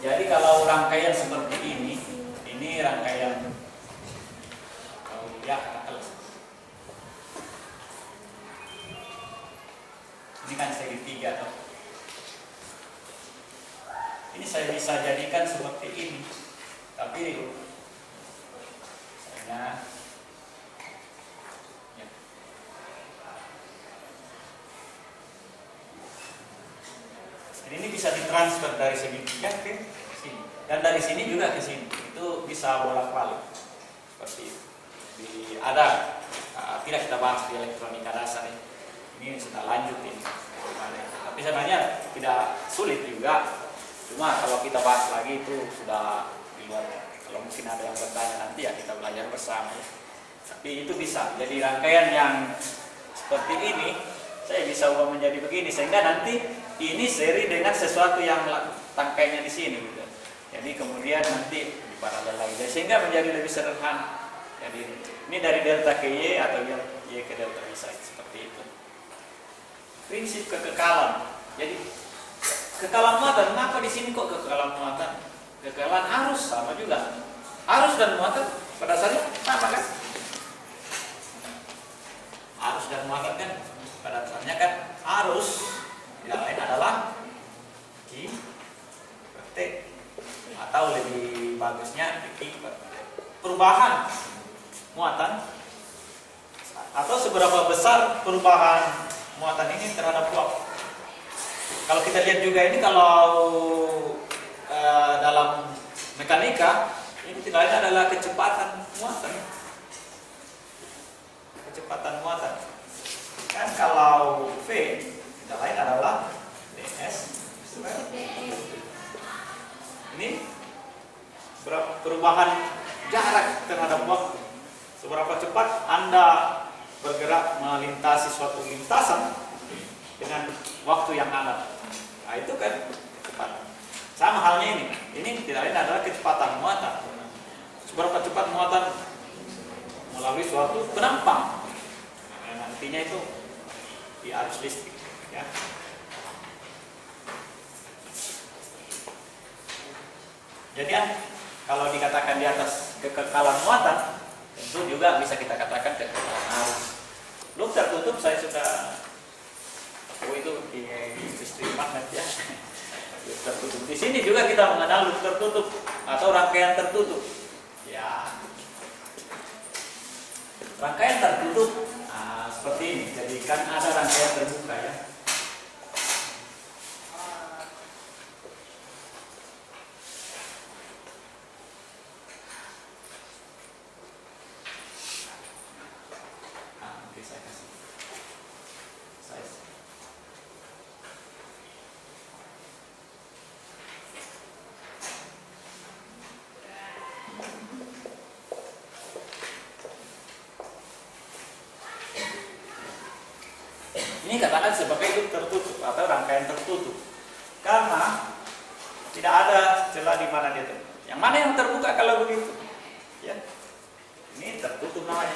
Jadi kalau rangkaian seperti ini rangkaian ya ini kan segitiga toh. Ini saya bisa jadikan seperti ini, tapi saya ya. Ini bisa ditransfer dari segitiga ke sini, dan dari sini juga ke sini. Itu bisa bolak-balik seperti itu. Ada tidak kita bahas di elektronika dasar ini. Ini sudah lanjut ini. Tapi sebenarnya tidak sulit juga. Cuma kalau kita bahas lagi itu sudah di luar. Kalau mungkin ada yang bertanya nanti ya kita belajar bersama. Tapi itu bisa. Jadi rangkaian yang seperti ini saya bisa ubah menjadi begini sehingga nanti ini seri dengan sesuatu yang rangkaiannya di sini gitu. Jadi kemudian nanti di paralel lagi sehingga menjadi lebih sederhana. Jadi ini dari delta ke Y atau Y ke delta bisa seperti itu. Prinsip kekekalan. Jadi kekekalan muatan, kenapa di sini kok kekekalan muatan? Kekekalan arus sama juga. Arus dan muatan pada dasarnya sama kan? Arus dan muatan kan pada dasarnya kan arus yang lain adalah Q per T atau lebih bagusnya Q per T. Perubahan muatan atau seberapa besar perubahan muatan ini terhadap waktu. Kalau kita lihat juga ini kalau dalam mekanika ini tidak lain adalah kecepatan muatan. Kecepatan muatan. Kan kalau V tidak lain adalah ds. Ini perubahan jarak terhadap waktu. Seberapa cepat Anda bergerak melintasi suatu lintasan dengan waktu yang ada. Nah itu kan kecepatan. Sama halnya ini. Ini tidak lain adalah kecepatan muatan. Seberapa cepat muatan melalui suatu penampang. Nah, nantinya itu di arus listrik. Ya. Jadi kalau dikatakan di atas kekekalan muatan, tentu juga bisa kita katakan kekekalan arus. Loop tertutup saya sudah itu di listrik magnet ya. Loop tertutup. Di sini juga kita mengenal loop tertutup atau rangkaian tertutup. Ya. Rangkaian tertutup seperti ini. Jadi kan ada rangkaian terbuka ya. Ini katakan sebagai loop tertutup atau rangkaian tertutup karena tidak ada celah di mana dia terbuka. Yang mana yang terbuka kalau begitu? Ya, ini tertutup namanya.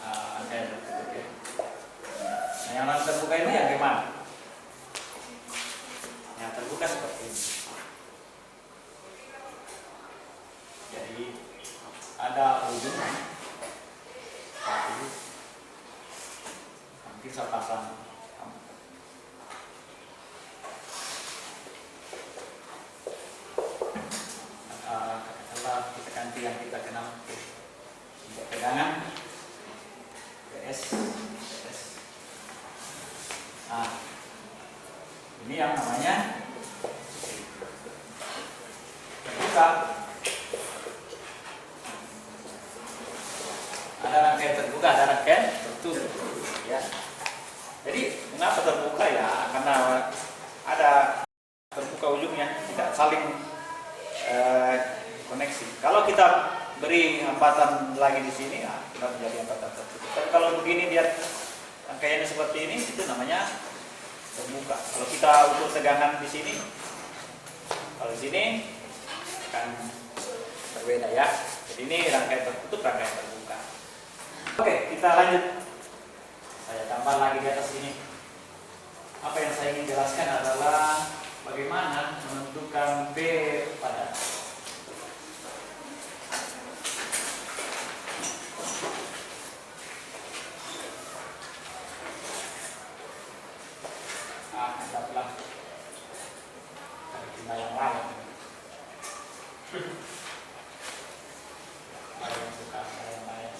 Nah, yang terbuka ini yang gimana? Yang terbuka seperti ini. Jadi ada ujungnya. Nanti saya pasang katakanlah kita ganti yang kita kenal untuk pegangan PS. Nah ini yang namanya terbuka. Ada rangkaian terbuka, ada rangkaian tertutup ya. Jadi mengapa terbuka ya? Karena ada terbuka ujungnya, tidak saling koneksi. Kalau kita beri hambatan lagi di sini, ya, kita menjadi hambatan tertutup. Tapi kalau begini dia rangkaiannya seperti ini, itu namanya terbuka. Kalau kita ukur tegangan di sini, kalau di sini akan berbeda ya. Jadi ini rangkaian tertutup, rangkaian terbuka. Oke, kita lanjut. Saya tambah lagi di atas ini. apa yang saya ingin jelaskan adalah bagaimana menentukan P pada anggaplah ada tindak yang lain. Ada yang suka, ada yang lain.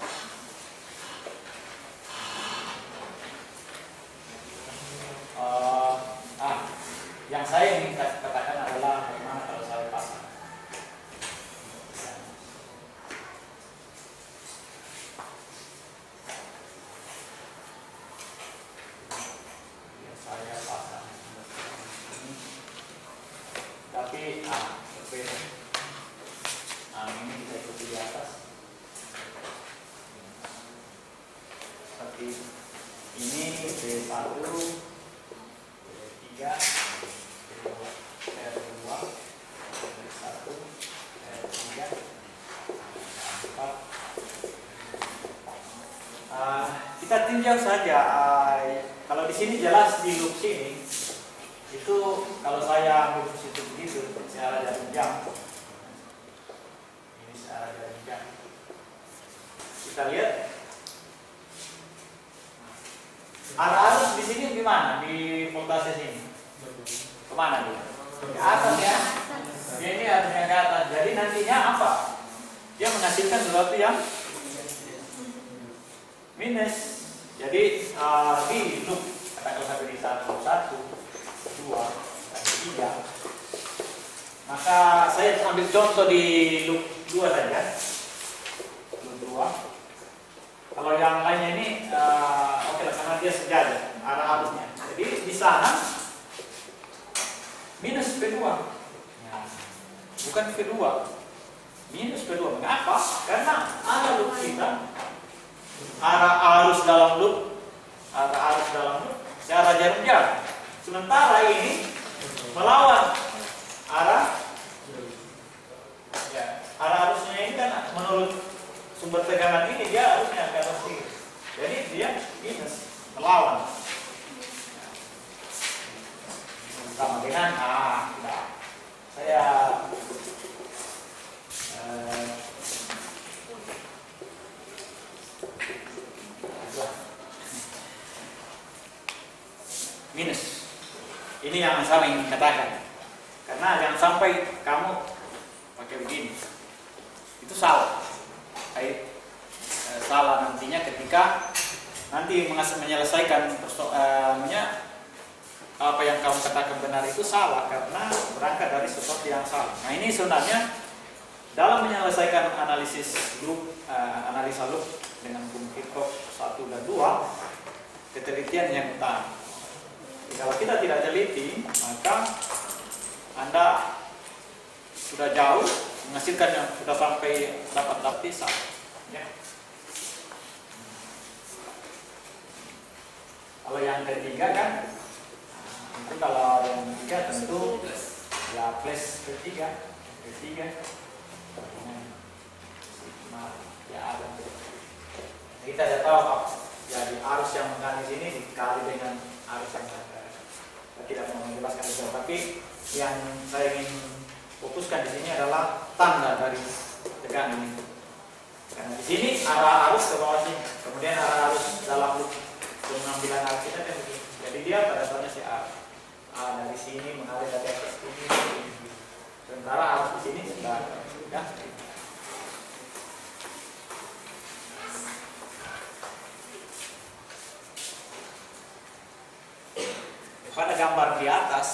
Yang saya ingin katakan adalah bagaimana kalau saya pasang. Saya pasang ini, tapi berbeda. Ini kita ikuti di atas. Seperti ini B1, B3, R2, R1, R3, R4. Kita tinjau saja. Kalau di sini jelas di loop sini itu kalau saya ambil situ begitu secara jarum jam. Ini secara jarum jam. Kita lihat arah arus di sini gimana di voltase sini? Kemana dia? Ke atas ya. Ini arusnya ke atas. Jadi nantinya apa? Dia menghasilkan sesuatu yang minus. Jadi di loop katakan sampai di 1, 2, 3. Maka saya ambil contoh di loop 2 saja. Loop 2. Kalau yang lainnya ini oke lah karena dia sejajar arah arusnya. Jadi di sana minus P2. Bukan P2. Minus P2. Mengapa? Karena arah loop kita, arah arus dalam loop secara jarum jam. Sementara ini melawan arah arusnya ini kan menurut sumber tekanan ini dia harusnya ke atas sini. Jadi dia minus melawan. Sama dengan saya minus. Ini yang saya ingin katakan. Karena jangan sampai kamu pakai begini. Itu salah. Salah nantinya ketika nanti menyelesaikan apa yang kamu katakan benar itu salah karena berangkat dari sesuatu yang salah. Nah ini sebenarnya dalam menyelesaikan analisis loop, analisa loop dengan hukum Kirchhoff 1 dan 2, ketelitian yang utama. Kalau kita tidak teliti, maka Anda sudah jauh menghasilkan yang sudah sampai dapat pisah. Ya. Kalau yang ketiga kan, itu kalau yang ketiga tentu ya plus ketiga, ya ada. Kita tidak tahu jadi arus yang mengalir sini dikali dengan arus yang ada. Tidak mau menjelaskan itu, tapi yang saya ingin fokuskan di sini adalah tanda dari tekanan ini. Karena di sini arah arus ke bawah sini, kemudian arah arus dalam loop pengambilan arus kita kan begini. Jadi dia pada dasarnya si A dari sini mengalir dari atas ini. Sementara arus di sini sudah ya. Pada gambar di atas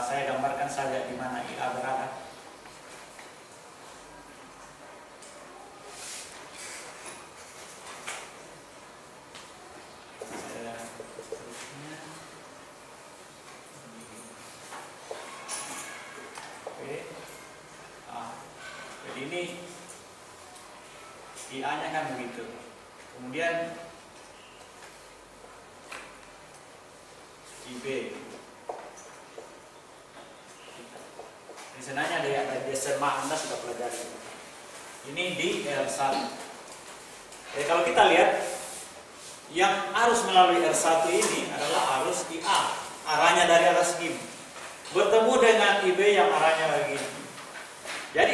saya gambarkan saja di mana IA berada. Oke. Jadi ini IA-nya kan begitu. Kemudian IB. Di sananya ada SMA Anda sudah pelajari. Ini di L1. Jadi kalau kita lihat Yang arus melalui R1 ini adalah arus IA, arahnya dari arah segini. Bertemu dengan IB yang arahnya begini. Jadi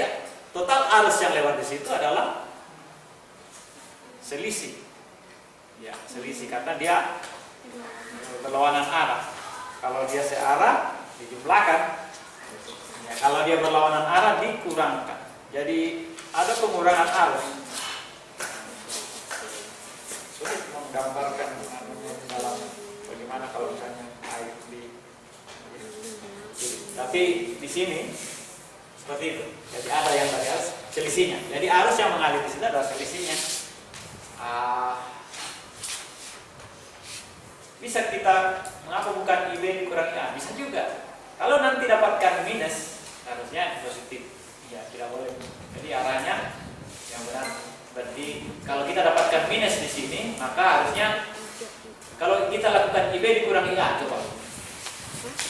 total arus yang lewat di situ adalah selisih. Ya, selisih karena dia berlawanan arah. Kalau dia searah dijumlahkan. Ya, kalau dia berlawanan arah dikurangkan. Jadi ada pengurangan arus. Sulit menggambarkan dalam bagaimana kalau misalnya air di. Tapi di sini seperti itu. Jadi ada yang dari arus selisihnya. Jadi arus yang mengalir di situ adalah selisihnya. Bisa kita mengapa bukan IB dikurangi A? Bisa juga. Kalau nanti dapatkan minus, harusnya positif. Ya, tidak boleh. Jadi arahnya yang benar. Berarti kalau kita dapatkan minus di sini, maka harusnya kalau kita lakukan IB dikurangi A, coba.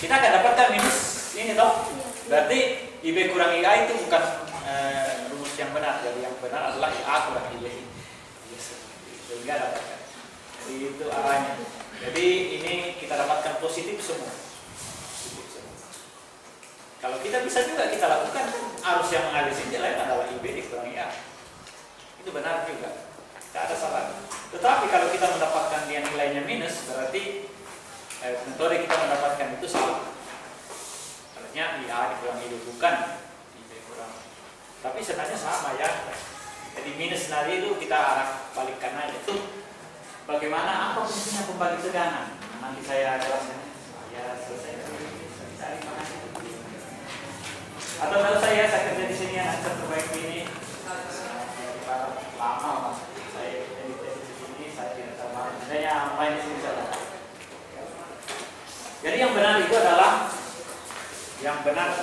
Kita akan dapatkan minus ini toh. Berarti IB kurangi A itu bukan rumus yang benar. Jadi yang benar adalah A kurangi IB. Sehingga dapatkan. Jadi itu arahnya. Jadi ini kita dapatkan positif semua. Kalau kita bisa juga kita lakukan arus yang mengalir sini lain adalah IB dikurangi A. Itu benar juga. Tidak ada salah. Tetapi kalau kita mendapatkan yang nilainya minus, berarti metode kita mendapatkan itu salah. Artinya A dikurangi IB bukan IB kurang. Tapi sebenarnya sama ya. Jadi minus tadi itu kita arah balikkan aja. Bagaimana apa fungsinya pembagi tegangan? Nanti saya jelaskan. Ya selesai. Atau kalau saya kerja di sini anak terbaik ini lama saya edit di sini saya tidak tahu. Saya main di sini saja. Jadi yang benar itu adalah yang benar.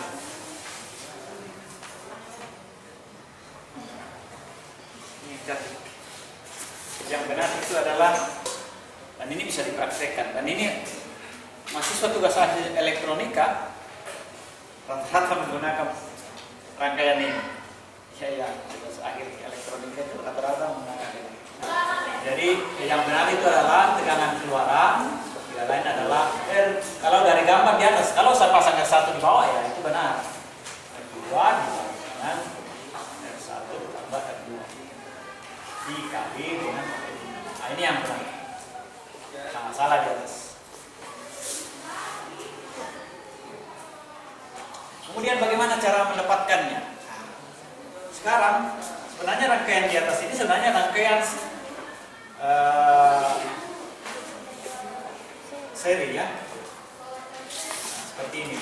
Ini cantik. Yang benar itu adalah, dan ini bisa dipraktekkan, dan ini mahasiswa tugas akhir elektronika rata-rata menggunakan rangkaian ini. Ya, tugas akhir elektronika itu rata-rata menggunakan ini. Jadi yang benar itu adalah tegangan keluaran, yang lain adalah kalau dari gambar di atas, kalau saya pasang R1 di bawah ya itu benar. R2 dengan R1 tambah R2 dikali dengan ini yang benar. Nah, salah di atas. Kemudian bagaimana cara mendapatkannya? Sekarang sebenarnya rangkaian di atas ini sebenarnya rangkaian seri ya. Nah, seperti ini.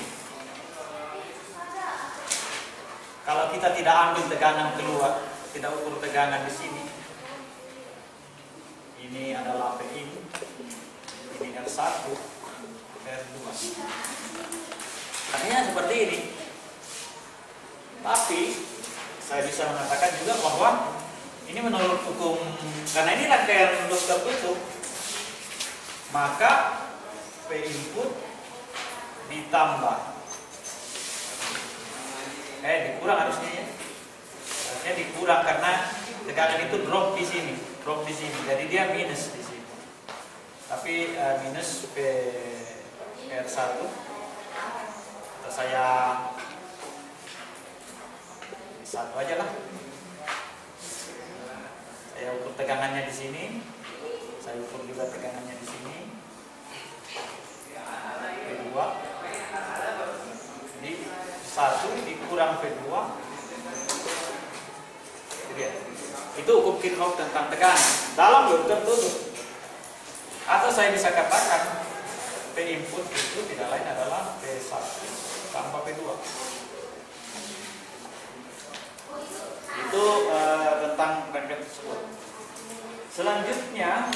Kalau kita tidak ambil tegangan keluar, tidak ukur tegangan di sini. Ini adalah P ini R1, R2. Artinya seperti ini. Tapi saya bisa mengatakan juga bahwa ini menurut hukum, karena ini rangkaian loop tertutup, maka P input ditambah dikurang harusnya ya. Harusnya dikurang karena tegangan itu drop di sini. Jadi dia minus di sini. Tapi minus P R1 atau saya satu aja lah. Saya ukur tegangannya di sini. Saya ukur juga tegangannya di sini. P2 di 1 dikurang P2. Itu hukum Kirchhoff tentang tekanan dalam loop tertutup. Atau saya bisa katakan P input itu tidak lain adalah P1 tambah P2. Itu tentang rangkaian tersebut. Selanjutnya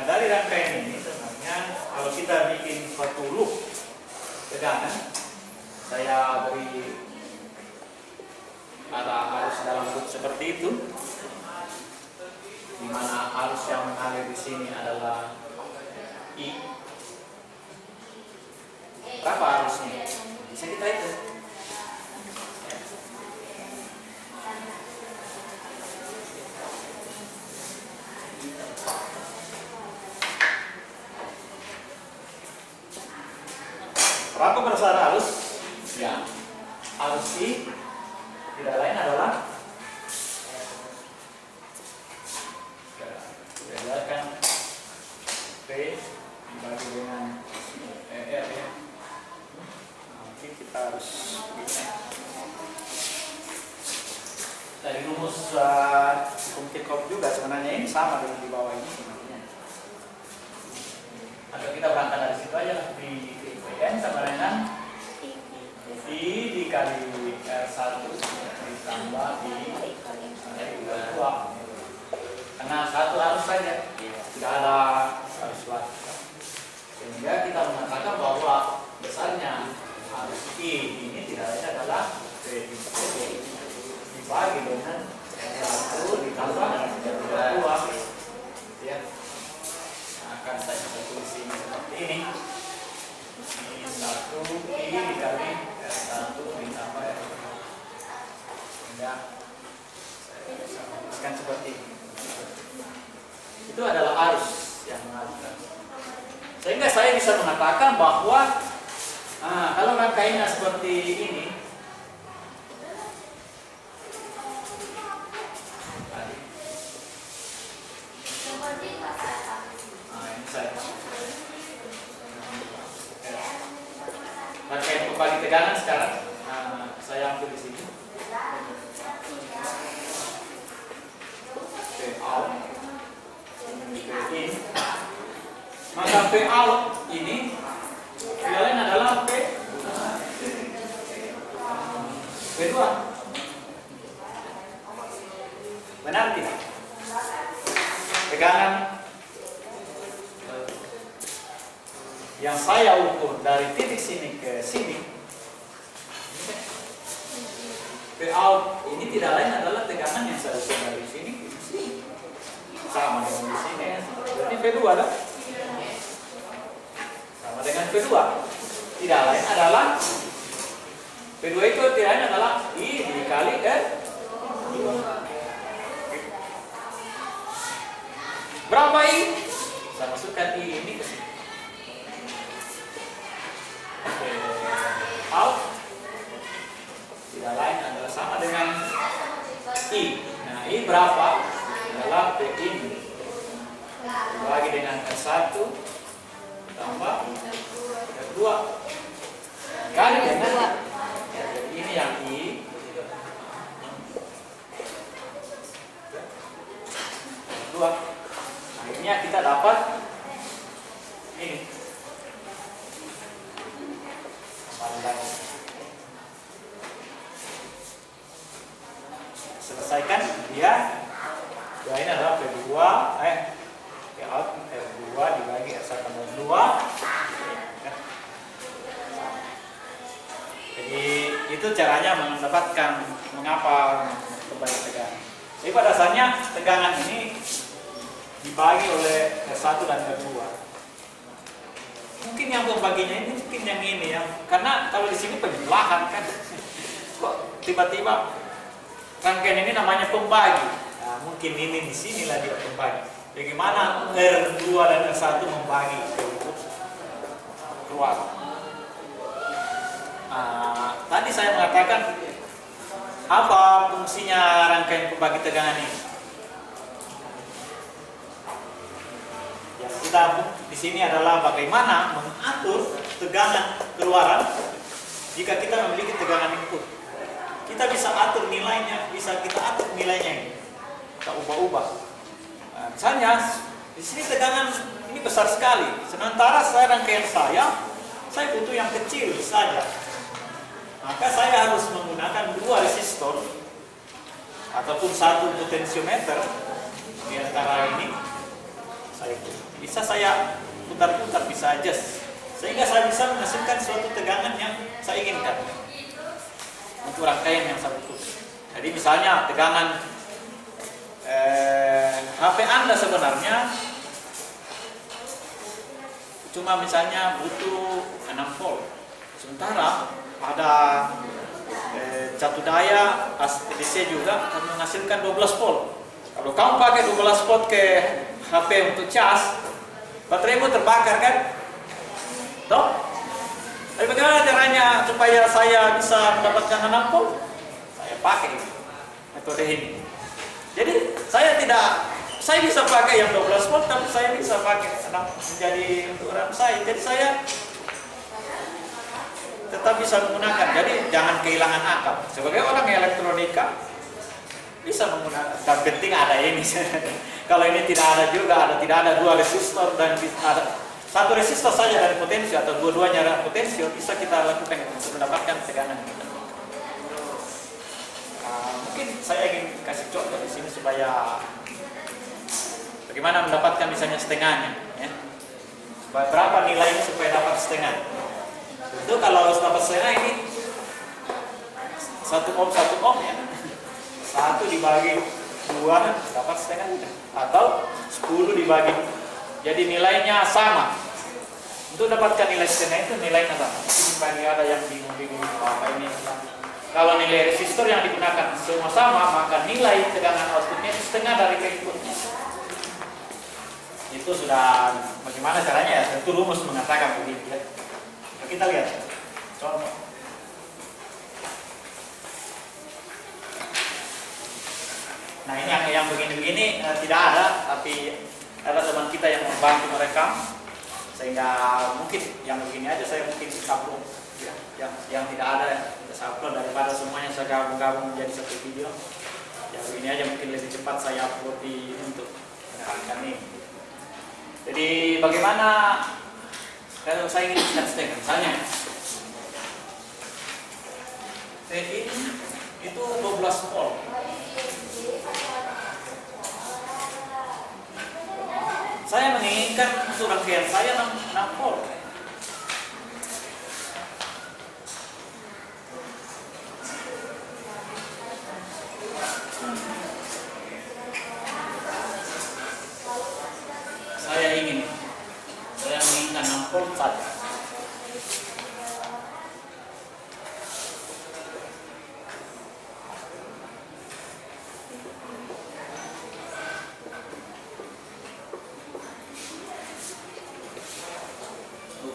dari rangkaian ini sebenarnya kalau kita bikin suatu loop tegangan, saya beri arah arus dalam loop seperti itu, di mana arus yang mengalir di sini adalah I. Berapa arusnya? Bisa kita hitung. Berapa besar arus? Ya, arus I tidak lain adalah berdasarkan P dibagi dengan R ya. Nanti kita harus dari rumus hukum Kirchhoff juga sebenarnya ini sama dengan di bawah ini sebenarnya. Atau kita berangkat dari situ aja di N sama dengan I dikali R1 ditambah I R2. Karena satu arus saja, tidak ada arus lain. Sehingga kita mengatakan bahwa besarnya arus I ini tidak lain adalah P dibagi dengan R1 ditambah R2. Ya. Akan saya tulis ini seperti ini. Ini 1 I dikali R1 ditambah R2. Sehingga saya bisa menuliskan seperti ini. Itu adalah arus yang mengalir. Sehingga saya bisa mengatakan bahwa kalau rangkaiannya seperti ini, ini saya rangkaian pembagi tegangan sekarang saya ambil di sini. P out in, maka P out ini lain adalah P2. Benar tidak? Tegangan yang saya ukur dari titik sini ke sini, P out ini tidak lain adalah tegangan yang saya ukur dari sini ke sini. Sama dengan di sini ya. Berarti P2 ada? Sama dengan P2. Tidak lain adalah P2 itu tidak lain adalah I dikali R2. Berapa I? Saya masukkan I ini ke sini. Out tidak lain adalah sama dengan I. Nah, I berapa? Adalah P ini dibagi dengan R1 tambah R2 kali dengan ini yang I R2. Akhirnya kita dapat ini. Selesaikan dia. Ini adalah P2 P out R2 dibagi R1 tambah R2. Jadi itu caranya mendapatkan mengapa kembali tegangan. Jadi pada dasarnya tegangan ini dibagi oleh R1 dan R2. Mungkin yang pembaginya ini mungkin yang ini ya. Karena kalau di sini penjelahan kan kok tiba-tiba rangkaian ini namanya pembagi. Nah, mungkin ini di sinilah dia pembagi. Bagaimana R2 dan R1 membagi keluar. Tadi saya mengatakan apa fungsinya rangkaian pembagi tegangan ini? Yang kita di sini adalah bagaimana mengatur tegangan keluaran jika kita memiliki tegangan input. Kita bisa atur nilainya, bisa kita atur nilainya ini. Kita ubah-ubah. Nah, misalnya di sini tegangan ini besar sekali. Sementara rangkaian saya butuh yang kecil saja. Maka saya harus menggunakan 2 resistor ataupun 1 potensiometer di antara ini. Bisa saya putar-putar, bisa adjust, sehingga saya bisa menghasilkan suatu tegangan yang saya inginkan untuk rangkaian yang saya butuh. Jadi misalnya tegangan HP Anda sebenarnya cuma misalnya butuh 6 volt, sementara ada satu daya DC juga akan menghasilkan 12 volt. Kalau kamu pakai 12 volt ke HP untuk cas, bateraimu terbakar kan? Toh? Tapi bagaimana bagaimana supaya saya bisa mendapatkan 6 volt? Saya pakai metode ini. Jadi saya bisa pakai yang 12 volt, tapi saya bisa pakai menjadi untuk RAM saya. Jadi saya tetap bisa menggunakan. Jadi jangan kehilangan akal. Sebagai orang elektronika bisa menggunakan. Dan penting ada ini. Kalau ini tidak ada juga, tidak ada 2 resistor dan ada 1 resistor saja dari potensi atau dua-duanya dari potensi, bisa kita lakukan untuk mendapatkan tegangan. Mungkin saya ingin kasih contoh di sini supaya bagaimana mendapatkan misalnya setengahnya, ya. Berapa nilainya supaya dapat setengah? Tentu kalau dapat setengah ini 1 ohm ya. 1 dibagi 2 dapat setengah atau 10 dibagi. Jadi nilainya sama. Untuk dapatkan nilai setengah itu nilainya sama. Bagi ada yang bingung-bingung apa ini. Kalau nilai resistor yang digunakan semua sama, maka nilai tegangan outputnya itu setengah dari inputnya. Itu sudah bagaimana caranya ya? Tentu rumus mengatakan begitu ya. Nah, kita lihat contoh. Nah ini yang begini-begini tidak ada, tapi ada teman kita yang membantu merekam, sehingga mungkin yang begini aja saya mungkin upload ya. Yang tidak ada saya upload daripada semuanya saya gabung menjadi satu video. Yang begini aja mungkin lebih cepat saya upload untuk menerangkan ini. Jadi bagaimana kalau saya ingin setengah, misalnya ini itu 12 volt. Saya menginginkan untuk rangkaian saya 6 volt. Saya menginginkan 6 volt saja.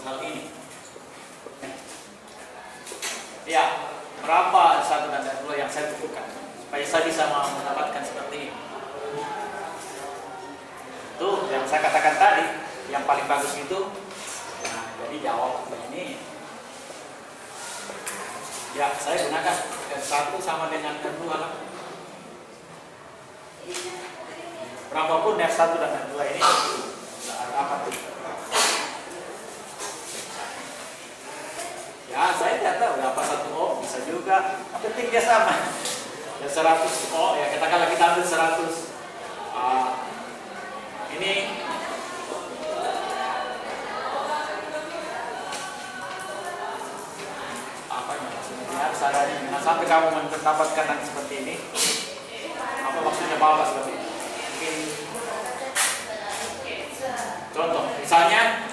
Hal ini ya, berapa 1 dan 2 yang saya butuhkan supaya saya bisa mendapatkan seperti ini. Itu yang saya katakan tadi, yang paling bagus itu. Nah, jadi jawab ini ya, saya gunakan R1 sama dengan R2 lah. Berapapun R1 dan R2 ini apa tuh? Ya, saya tidak tahu berapa 1 ohm, bisa juga. Yang penting dia sama. Ya 100 ohm, ya katakanlah kita ambil 100. Ini apa ini maksudnya? Caranya sampai kamu mendapatkan yang seperti ini. Apa maksudnya Bapak seperti ini? Mungkin contoh, misalnya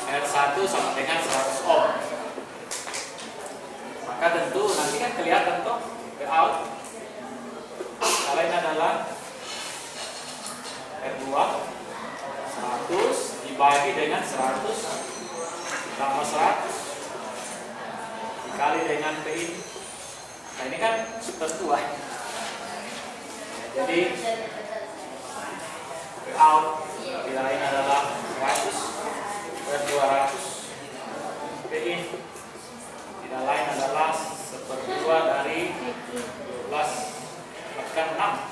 R1 sama dengan 100 ohm. Maka tentu nanti kan kelihatan toh Vout. Kalau ini adalah R2 100 dibagi dengan 100 tambah 100 dikali dengan Pin. Nah ini kan super tua. Jadi Vout bila ini adalah 100 dan 200 Pin, tidak lain adalah 1/2 dari 12 bahkan 6.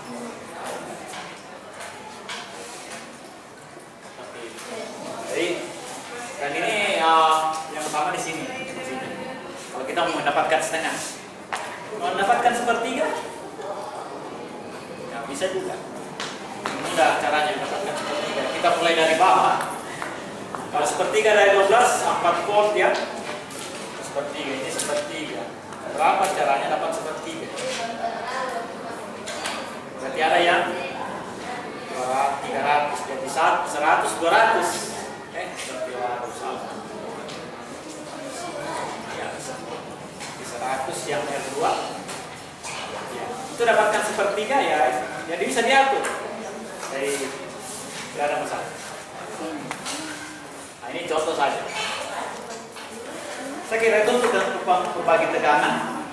Jadi dan ini yang utama di sini. Kalau kita mau mendapatkan setengah, mau mendapatkan sepertiga, ya bisa juga. Mudah caranya mendapatkan sepertiga. Kita mulai dari bawah. Kalau sepertiga dari 12, 4 volt ya. Sepertiga, ini sepertiga. Berapa caranya dapat sepertiga? Berarti ada yang 300, jadi 100, 200. Seperti 200. Ya, 100 yang R2. Ya, itu dapatkan sepertiga ya. Jadi bisa diatur. Jadi tidak ada masalah. Nah, ini contoh saja. Saya kira itu untuk berbagi tegangan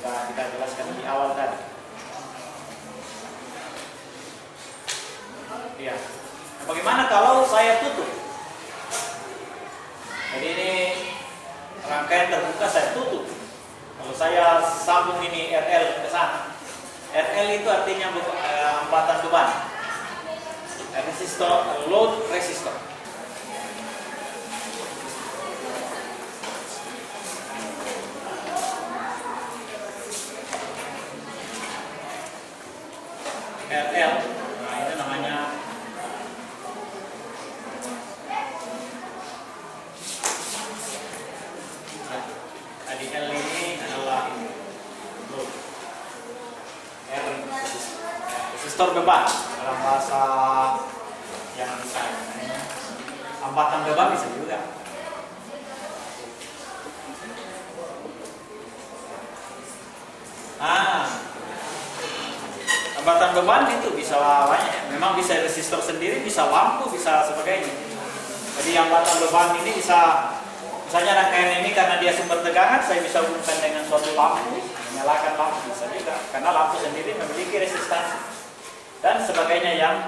sudah kita jelaskan di awal tadi. Ya. Bagaimana kalau saya tutup? Jadi ini rangkaian terbuka saya tutup. Kalau saya sambung ini RL ke sana. RL itu artinya hambatan beban. Resistor, load resistor. RL, nah itu namanya L ini adalah load. R resistor beban dalam bahasa yang hambatan beban bisa juga. Hambatan beban itu bisa banyak, memang bisa resistor sendiri, bisa lampu, bisa sebagainya. Jadi hambatan beban ini bisa, misalnya rangkaian ini karena dia sumber tegangan, saya bisa hubungkan dengan suatu lampu, menyalakan lampu bisa juga, karena lampu sendiri memiliki resistansi dan sebagainya yang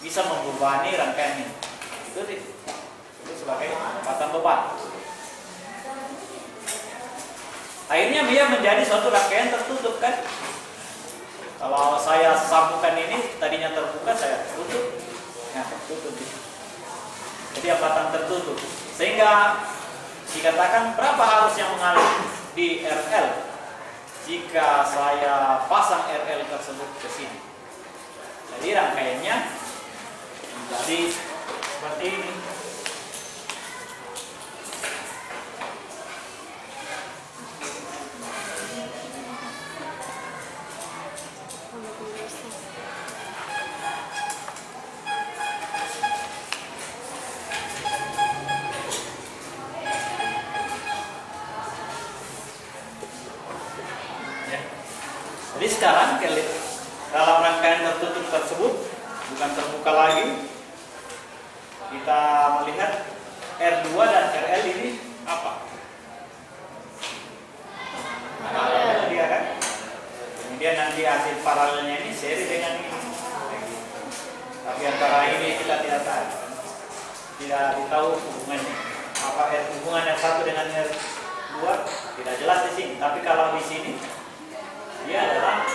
bisa membebani rangkaian ini. Itu sebagai hambatan beban. Akhirnya dia menjadi suatu rangkaian tertutup kan? Kalau saya sambungkan ini tadinya terbuka, saya tutup, ya tertutup. Jadi hambatan tertutup. Sehingga dikatakan berapa arus yang mengalir di RL jika saya pasang RL tersebut ke sini. Jadi rangkaiannya menjadi seperti ini. Jadi sekarang dalam rangkaian tertutup tersebut bukan terbuka lagi, kita melihat R2 dan RL ini apa? Paralel dia kan? Kemudian nanti hasil paralelnya ini seri dengan ini. Tapi antara ini kita tidak tahu, tidak tahu hubungannya. Apa hubungan yang satu dengan R2 tidak jelas di sini. Tapi kalau di sini dia adalah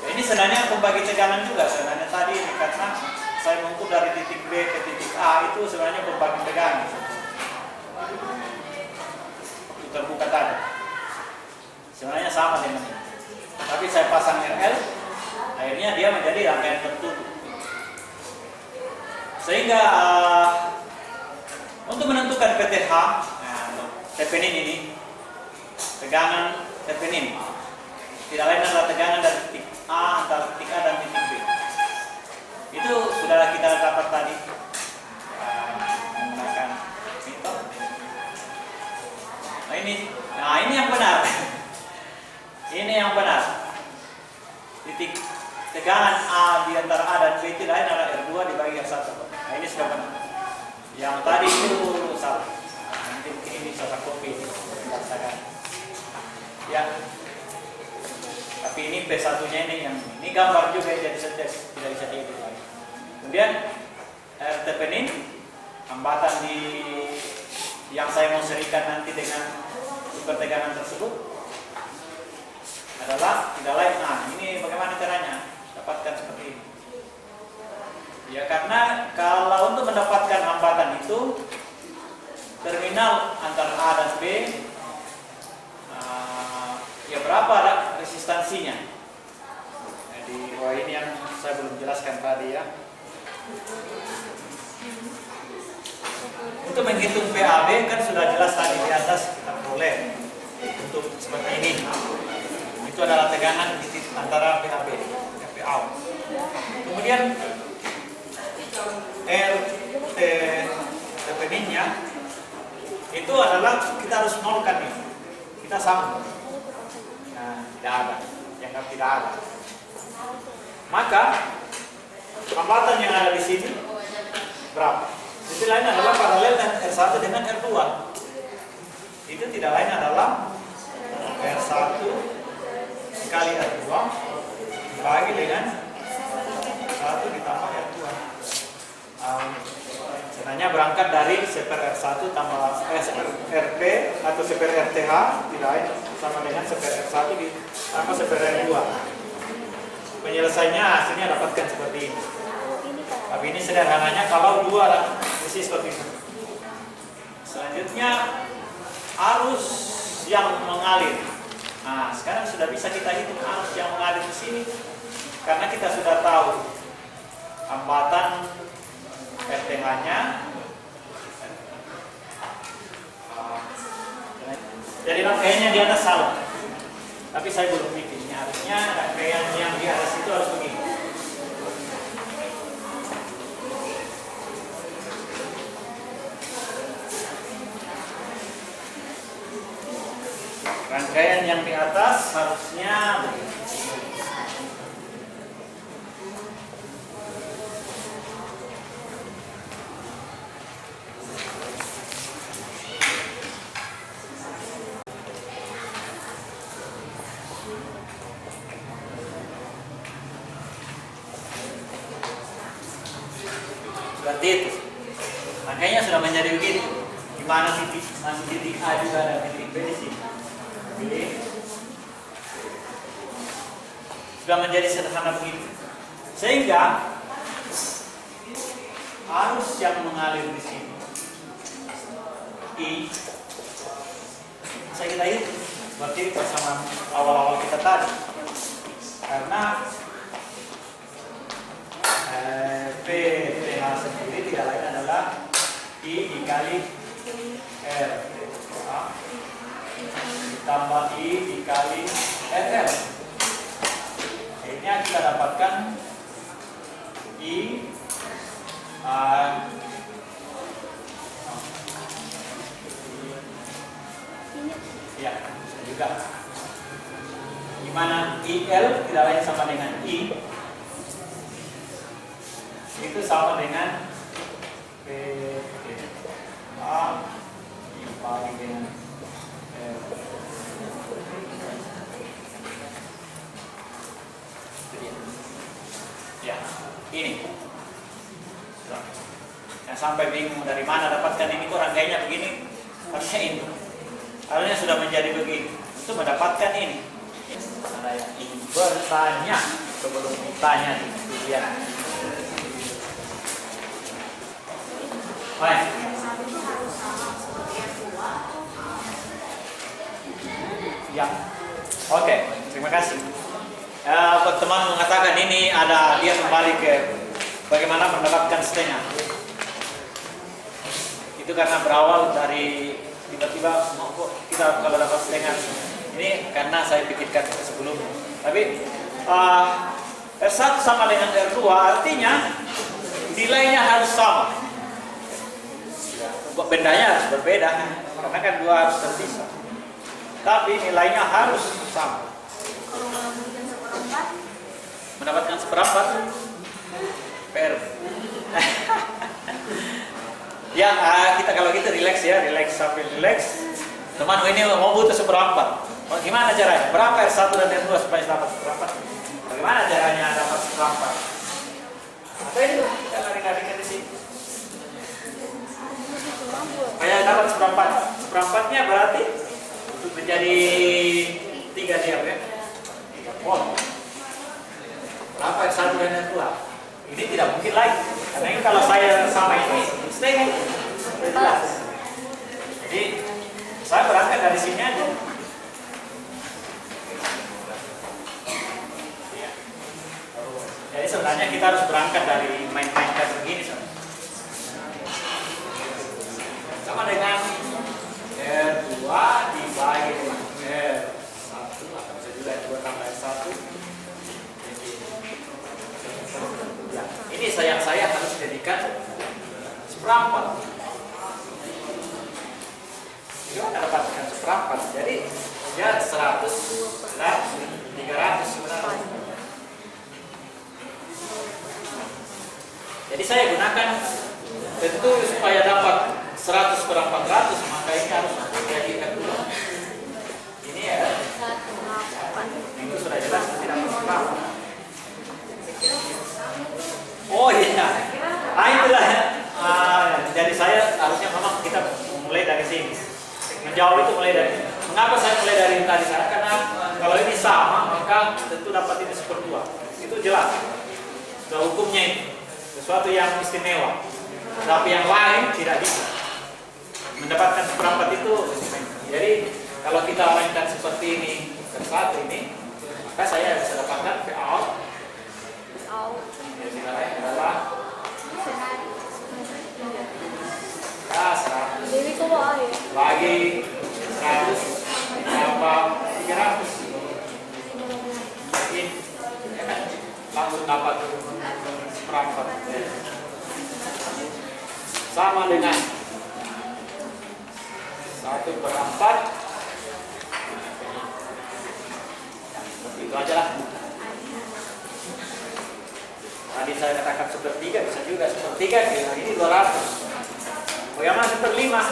ini sebenarnya pembagi tegangan juga sebenarnya tadi ini, karena saya mengukur dari titik B ke titik A itu sebenarnya pembagi tegangan itu terbuka tadi sebenarnya sama dengan ini, tapi saya pasang RL akhirnya dia menjadi rangkaian tertutup sehingga untuk menentukan PTH Thevenin ini tegangan Thevenin tidak lain adalah tegangan dari titik A antara titik A dan titik B. Itu sudah kita dapat tadi menggunakan meter. Nah ini yang benar. Ini yang benar. Titik tegangan A di antara A dan B tidak lain adalah R2 dibagi R1. Nah ini sudah benar. Yang tadi itu salah. Nanti mungkin ini bisa copy ini. Ya, tapi ini P1-nya ini gambar juga jadi tidak bisa diedit lagi. Kemudian Thevenin hambatan di yang saya mau serikan nanti dengan sumber tegangan tersebut adalah tidak lain. Nah, ini bagaimana caranya dapatkan seperti ini? Ya karena kalau untuk mendapatkan hambatan itu terminal antara A dan B ya berapa resistansinya. Jadi ini yang saya belum jelaskan tadi ya. Untuk menghitung PAB kan sudah jelas tadi di atas kita boleh untuk seperti ini. Itu adalah tegangan antara PAB dan PA. Kemudian Theveninnya itu adalah kita harus nolkan ini. Kita sambung. Nah, tidak ada, dianggap tidak ada. Maka hambatan yang ada di sini berapa? 1 Itu lain adalah paralel dan R1 dengan R2. Itu tidak lain adalah R1 kali R2 dibagi dengan 1 ditambah R2. Sebenarnya berangkat dari seper R1 tambah seper RP atau seper RTH tidak lain sama dengan seper R1 ditambah seper R2. Penyelesaiannya hasilnya dapatkan seperti ini. Tapi ini sederhananya kalau dua isi seperti itu. Selanjutnya arus yang mengalir. Nah, sekarang sudah bisa kita hitung arus yang mengalir di sini karena kita sudah tahu hambatan RTH-nya. Jadi rangkaiannya di atas salah. Tapi saya belum bikin. Harusnya rangkaian yang di atas itu harus begini. Rangkaian yang di atas harusnya begini. Seperti itu. Rangkaiannya sudah menjadi begini. Di mana titik? Masih titik A juga ada titik B di sini. Sudah menjadi sederhana begitu, sehingga arus yang mengalir di sini I bisa kita hitung seperti bersama awal-awal kita tadi, karena PTH sendiri tidak lain adalah I dikali R ditambah I dikali RL. Akhirnya kita dapatkan I ya juga dimana IL tidak lain sama dengan I itu sama dengan PA dibagi dengan ya, ini. Yang sampai bingung dari mana dapatkan ini, kok rangkaiannya begini? Harusnya ini. Harusnya sudah menjadi begini. Untuk mendapatkan ini. Ada yang ingin bertanya sebelum ditanya dia. Baik. Ya. Oke, terima kasih. Teman mengatakan ini ada dia kembali ke bagaimana mendapatkan setengah. Itu karena berawal dari tiba-tiba kita kalau dapat setengah ini karena saya pikirkan sebelumnya. Tapi R1 sama dengan R2 artinya nilainya harus sama. Bendanya harus berbeda karena kan dua harus terpisah. Tapi nilainya harus sama. Mendapatkan seperempat PR. Ya, kita kalau gitu relax ya, relax sambil relax. Teman ini mau butuh seperempat. Gimana caranya? Berapa R1 dan R2 supaya dapat seperempat? Bagaimana caranya dapat seperempat? Apa itu? Kita lari-larikan di sini. Supaya dapat seperempat. Seperempatnya berarti menjadi 3 diam ya. 3 volt. Berapa R1 dan R2? Ini tidak mungkin lagi. Karena ini kalau saya sama ini setengah jelas. Jadi saya berangkat dari sini aja. Jadi sebenarnya kita harus berangkat dari main-main kayak begini. Sama dengan R2 dibagi dengan R1 atau bisa juga R2 tambah R1. Ya, ini saya harus jadikan seperempat. Gimana dapatkan seperempat? Jadi ya 100 dan 300 sebenarnya. Jadi saya gunakan Tentu supaya dapat 100 per 400 maka ini harus dijadikan dulu. Ini ya. Itu sudah jelas tidak masalah. Oh iya. Ah itulah. Jadi saya harusnya memang kita mulai dari sini. Menjawab itu mulai dari. Mengapa saya mulai dari tadi sana? Karena kalau ini sama maka tentu dapat ini seperdua. Itu jelas. Sudah hukumnya itu sesuatu yang istimewa. Tapi yang lain tidak bisa mendapatkan seperempat itu. Jadi kalau kita mainkan seperti ini ke satu ini, maka saya bisa dapatkan ke out. Jadi lain adalah 100 lagi 100 tambah 300. Jadi langsung dapat seperempat. Sama dengan 1/4. Itu aja lah. Tadi saya katakan 1/3, bisa juga 1/3, ini 200. Oh yang mana 1/5?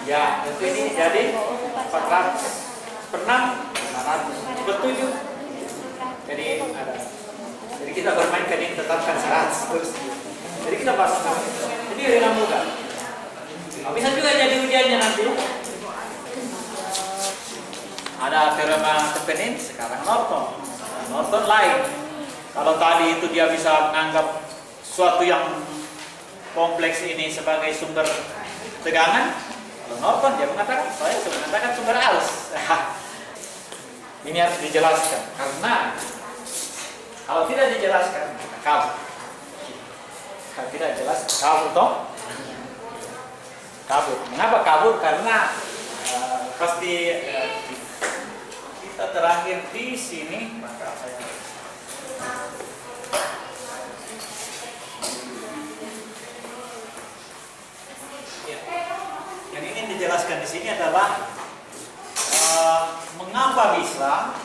Ya, tentu ini jadi 400. 1/6, 500. 1/7. Jadi ada. Jadi kita bermain ini tetapkan 100 terus. Jadi kita bahas. Jadi dengan mudah. Bisa juga jadi ujiannya nanti. Ada teorema Thevenin, sekarang Norton. Norton lain. Kalau tadi itu dia bisa menganggap suatu yang kompleks ini sebagai sumber tegangan, kalau Norton dia mengatakan, saya sudah mengatakan sumber arus. Ini harus dijelaskan karena kalau tidak dijelaskan, kabur. Kalau tidak jelas, kabur toh? Kabur. Mengapa kabur? Karena pasti kita terakhir di sini, maka saya yang ingin dijelaskan di sini adalah mengapa bisa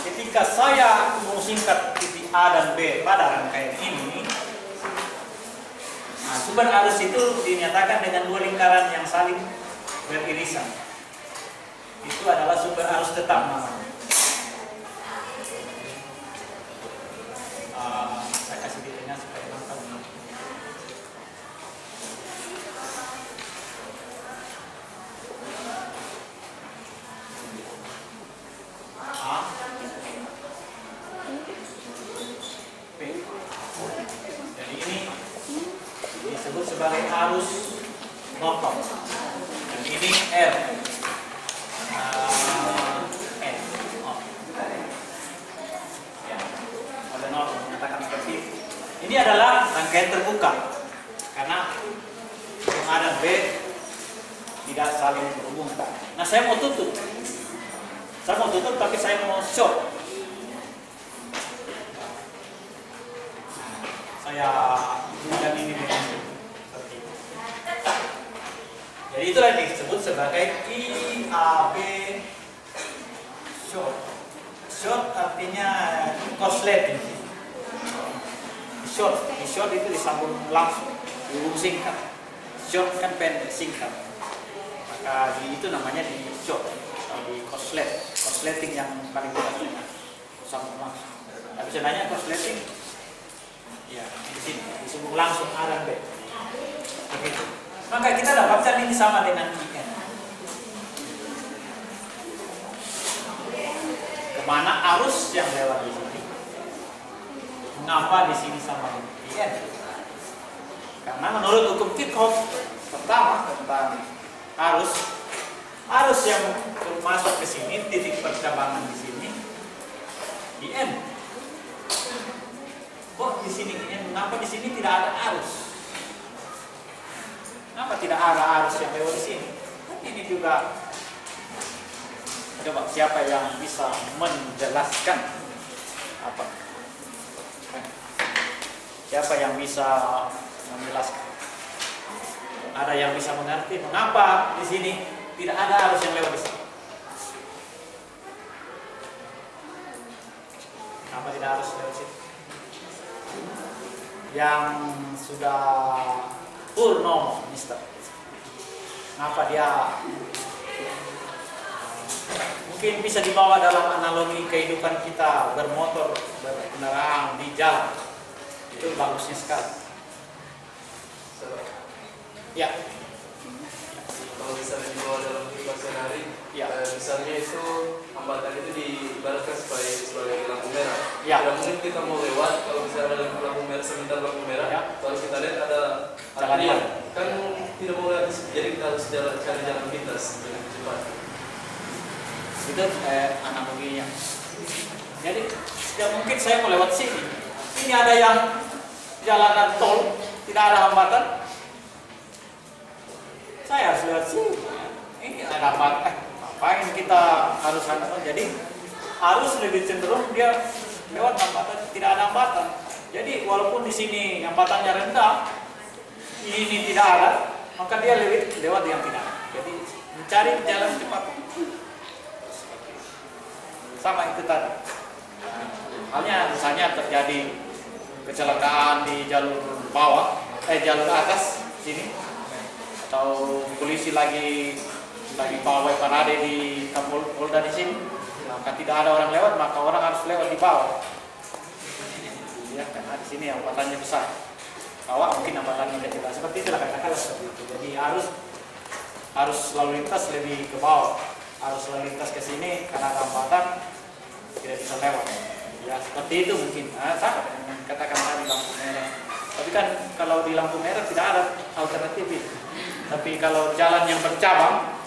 ketika saya mensingkat titik A dan B pada rangkaian ini, sumber arus itu dinyatakan dengan dua lingkaran yang saling beririsan. Itu adalah sumber arus tetap namanya. Saya kasih dirinya supaya mantap. Jadi ini disebut sebagai arus Norton. Dan ini R. Ada Norton menyatakan seperti itu. Ini adalah rangkaian terbuka karena yang A dan B tidak saling berhubungan. Nah saya mau tutup. Tapi saya mau short. Saya hubungkan ini dengan seperti itu. Jadi itulah yang disebut sebagai IAB short. Short artinya korsleting. Short itu disambung langsung, dihubung singkat. Short kan pendek, singkat. Maka itu namanya di short atau di korsleting yang paling mudah sambung langsung. Tapi sebenarnya korsleting ya di sini disambung langsung A dan B. Begitu. Maka kita dapatkan ini sama dengan IN. Kemana arus yang lewat di sini? Mengapa di sini sama dengan IN? Karena menurut hukum Kirchhoff pertama tentang arus yang masuk ke sini, titik percabangan di sini IN. Kok di sini IN? Mengapa di sini tidak ada arus? Kenapa tidak ada arus yang lewat di sini? Ini juga. Coba siapa yang bisa menjelaskan apa? Siapa yang bisa menjelaskan? Ada yang bisa mengerti mengapa di sini tidak ada arus yang lewat di sini? Kenapa tidak harus lewat sini? yang sudah purnomo, Mister. Kenapa dia mungkin bisa dibawa dalam analogi kehidupan kita bermotor, berkendaraan di jalan. Itu bagusnya sekali. Ya. Kalau misalnya dibawa dalam kehidupan sehari, Ya. misalnya itu hambatan itu diibaratkan sebagai lampu merah. Ya. Tidak mungkin kita mau lewat kalau misalnya ada lampu merah, sebentar lampu merah. Ya. Kalau kita lihat ada Jalan antrian, lain. kan tidak mau lewat, jadi kita harus cari jalan pintas lebih cepat. Itu analoginya. Jadi tidak mungkin saya mau lewat sini. Ini ada yang jalanan tol, tidak ada hambatan. Saya harus lewat sini. Ini ada ngapain kita harus hambatan? Jadi harus lebih cenderung dia lewat hambatan, tidak ada hambatan. Jadi walaupun di sini hambatannya rendah, ini tidak ada, maka dia lewat yang tidak ada. Jadi mencari jalan cepat. Sama itu tadi. Halnya misalnya terjadi kecelakaan di jalur bawah, jalur atas sini, atau polisi lagi pawai parade di Kapolda di sini, maka tidak ada orang lewat, maka orang harus lewat di bawah. Ya, karena di sini hambatannya besar. Bawah mungkin hambatannya kecil. Seperti itulah katakanlah seperti itu. Jadi harus lalu lintas lebih ke bawah, harus lalu lintas ke sini karena ada hambatan tidak bisa lewat. Ya seperti itu mungkin. Sama dengan katakan tadi lampu merah. Tapi kan kalau di lampu merah tidak ada alternatif itu. Tapi kalau jalan yang bercabang,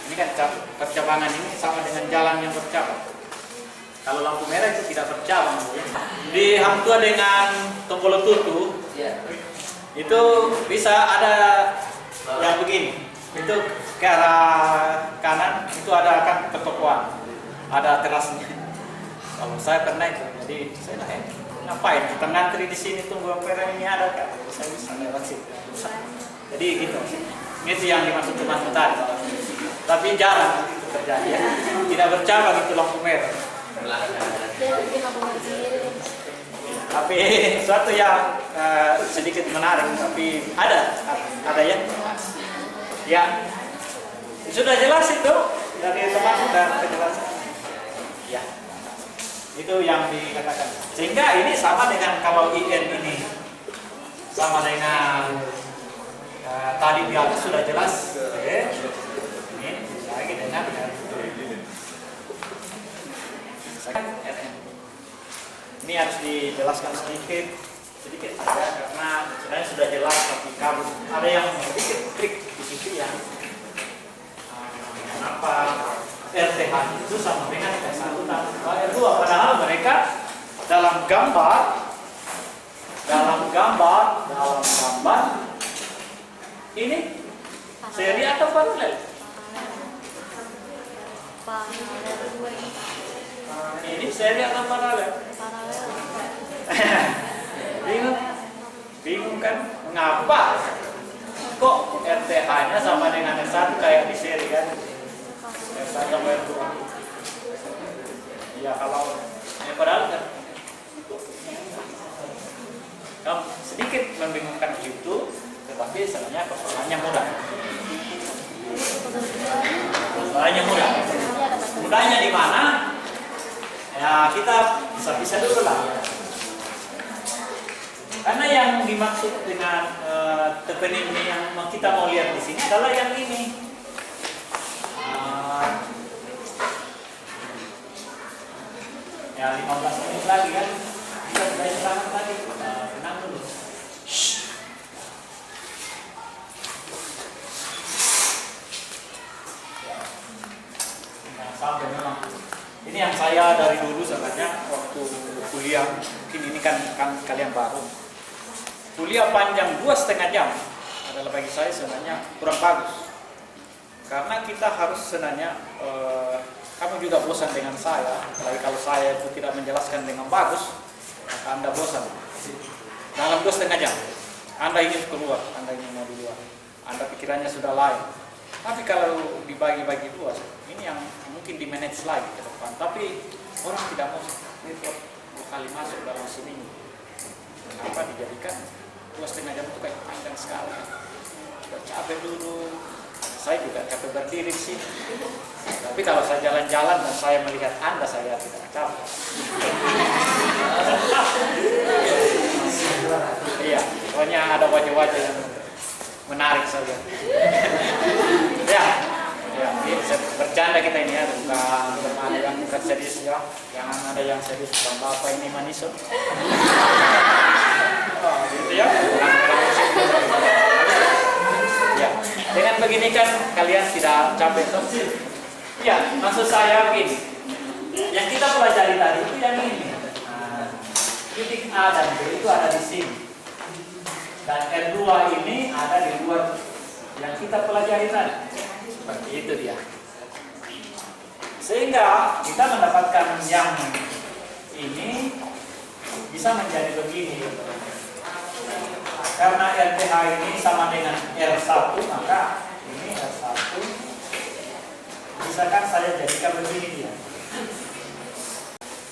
ini kan percabangan ini sama dengan jalan yang bercabang. Kalau lampu merah itu tidak bercabang. Ya. Di Hang Tua dengan Tombolo Tutu, itu bisa ada yang begini. Itu ke arah kanan itu ada kan pertokoan, ada terasnya. Kalau saya pernah itu, jadi saya nanya, ngapain kita ngantri di sini tunggu sampai ini ada kan? Saya bisa lewat situ. Jadi gitu. Itu yang dimaksud teman tadi. Tapi jarang itu terjadi ya. Tidak bercabang itu lampu merah. Tapi suatu yang sedikit menarik, tapi ada ya. Ya, sudah jelas itu dari teman sudah penjelasan. Ya, itu yang dikatakan. Sehingga ini sama dengan kalau IN ini sama dengan tadi di atas sudah jelas. Ini lagi dengan ini harus dijelaskan sedikit saja karena sebenarnya sudah jelas tapi kabut. Ada yang sedikit trik di situ yang kenapa RTH itu sama dengan R1 dan R2 padahal mereka dalam gambar ini seri atau paralel? Ini seri atau paralel? Bingung kan? Mengapa kok RTH-nya sama dengan S1 kayak di seri kan? S1 sama R2. Ya kalau padahal kan sedikit membingungkan itu, tetapi sebenarnya persoalannya mudah. Mudahnya di mana? Ya kita bisa dulu lah. Karena yang dimaksud dengan tepening ini yang kita mau lihat di sini adalah yang ini. Ya 15 menit lagi kan. Kita sudah istirahat tadi. Tenang dulu. Sampai memang ini yang saya dari dulu sebenarnya waktu kuliah, mungkin ini kan kalian baru kuliah panjang 2,5 jam adalah bagi saya sebenarnya kurang bagus karena kita harus sebenarnya kamu juga bosan dengan saya, apalagi kalau saya itu tidak menjelaskan dengan bagus maka Anda bosan dalam 2,5 jam. Anda ingin keluar, Anda ingin mau di luar, Anda pikirannya sudah lain. Tapi kalau dibagi-bagi dua, ini yang mungkin di manage lagi ke depan. Tapi orang tidak mau network kali masuk dalam sini. kenapa dijadikan 2,5 jam itu kayak panjang sekali. Udah capek dulu. Saya juga capek berdiri sih. Tapi kalau saya jalan-jalan dan saya melihat Anda, saya tidak capek. Iya, pokoknya ada wajah-wajah yang menarik saja. Ya, ini bercanda kita ini ya, bukan ada yang bukan serius ya. Jangan ada yang serius, bukan bapak ini maniso. Oh, gitu ya. Ya, dengan begini kan kalian tidak capek toh? Ya, maksud saya begini. Yang kita pelajari tadi itu yang ini. Titik A dan B itu ada di sini. Dan R2 ini ada di luar yang kita pelajari tadi. Seperti itu dia. Sehingga kita mendapatkan yang ini bisa menjadi begini. Karena RTH ini sama dengan R1, maka ini R1 misalkan saya jadikan begini dia.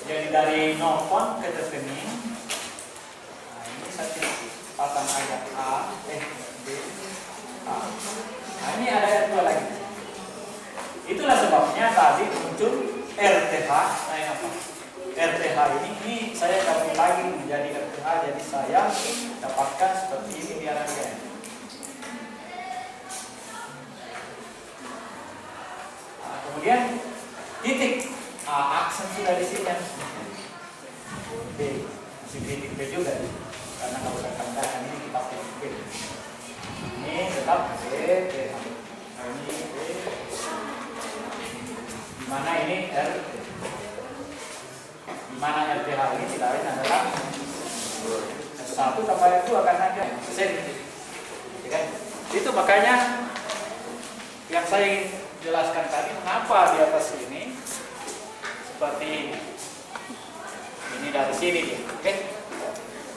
Jadi dari nopon ke rekening, nah ini saya pasang aja A, B, A. Nah ini ada R2 lagi. Itulah sebabnya tadi muncul RTH, RTH ini saya gabung lagi menjadi RTH, jadi saya dapatkan seperti ini di RTH. Nah, kemudian titik aksen sudah di sini kan. B, masih titik B juga nih. Karena kalau kita tambahkan ini kita pilih B. Ini tetap B, B. Nah, ini B. Dimana ini R. Dimana RTH ini tidak lain adalah S1 tambah R2 karena dia sen. Itu makanya yang saya ingin jelaskan tadi mengapa di atas ini seperti ini. Ini dari sini dia, oke?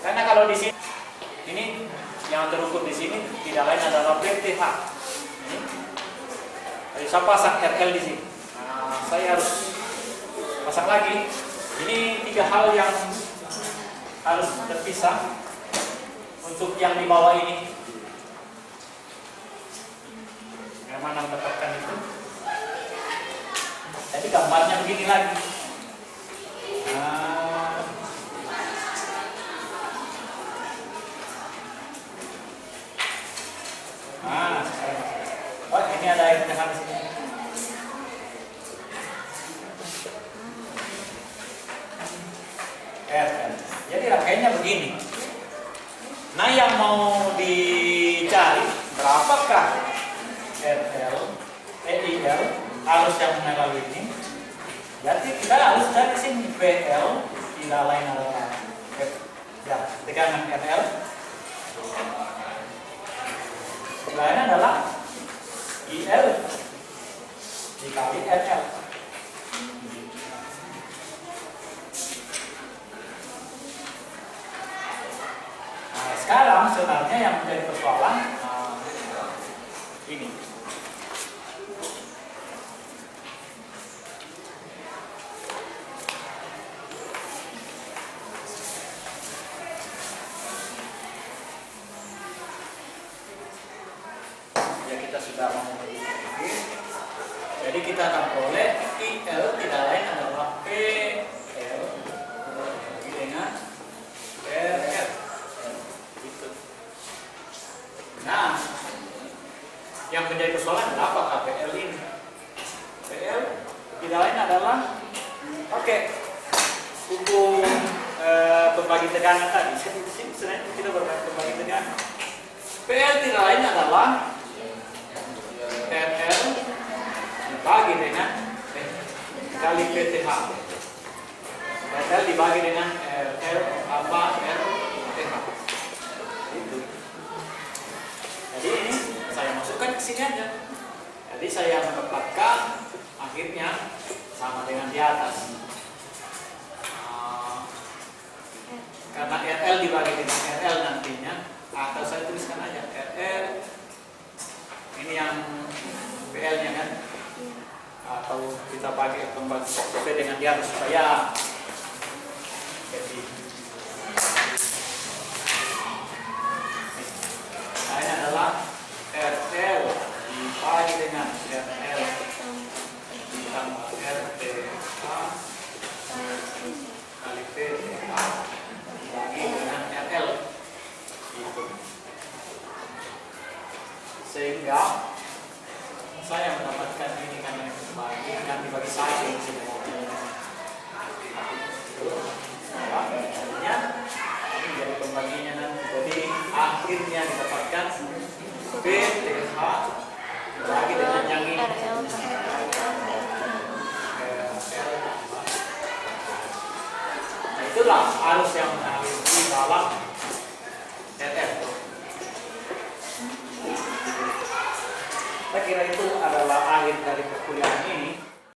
Karena kalau di sini ini yang terukur di sini tidak lain adalah PTH. Ini. Jadi saya pasang RL di sini. Nah, saya harus pasang lagi. Ini 3 hal yang harus terpisah untuk yang di bawah ini. Yang mana mendapatkan itu? Jadi gambarnya begini lagi. Sekarang. Oh, ini ada yang tengah di sini. Jadi rangkaiannya begini. Nah, yang mau dicari berapakah RL, EIL arus yang melalui ini? Berarti kita harus cari sini PL tidak lain adalah ya, tegangan RL. Lain adalah IL dikali RL. Nah, sekarang sebenarnya yang menjadi persoalan ini. Sudah memiliki. Jadi kita akan peroleh IL tidak lain adalah PL dengan RL. Gitu. Nah, yang menjadi persoalan apa PL ini? PL tidak lain adalah hukum berbagi tekanan tadi. Sini kita berbagi tekanan. PL tidak lain adalah RL dibagi dengan kali PTH. RL dibagi dengan RL tambah RTH. Itu. Jadi ini saya masukkan ke sini aja. Jadi saya mendapatkan akhirnya sama dengan di atas. Karena RL dibagi dengan RL nantinya, atau saya tuliskan aja RL. Ini yang PL-nya kan, atau kita pakai pembagian sesuai dengan di atas supaya jadi Sehingga saya mendapatkan ini kan yang bagi nanti bagi saya di sini. Ya, ini jadi pembaginya nanti. Jadi akhirnya didapatkan PTH lagi dengan yang ini. Nah, itulah arus yang mengalir di dalam RF. Saya kira itu adalah akhir dari perkuliahan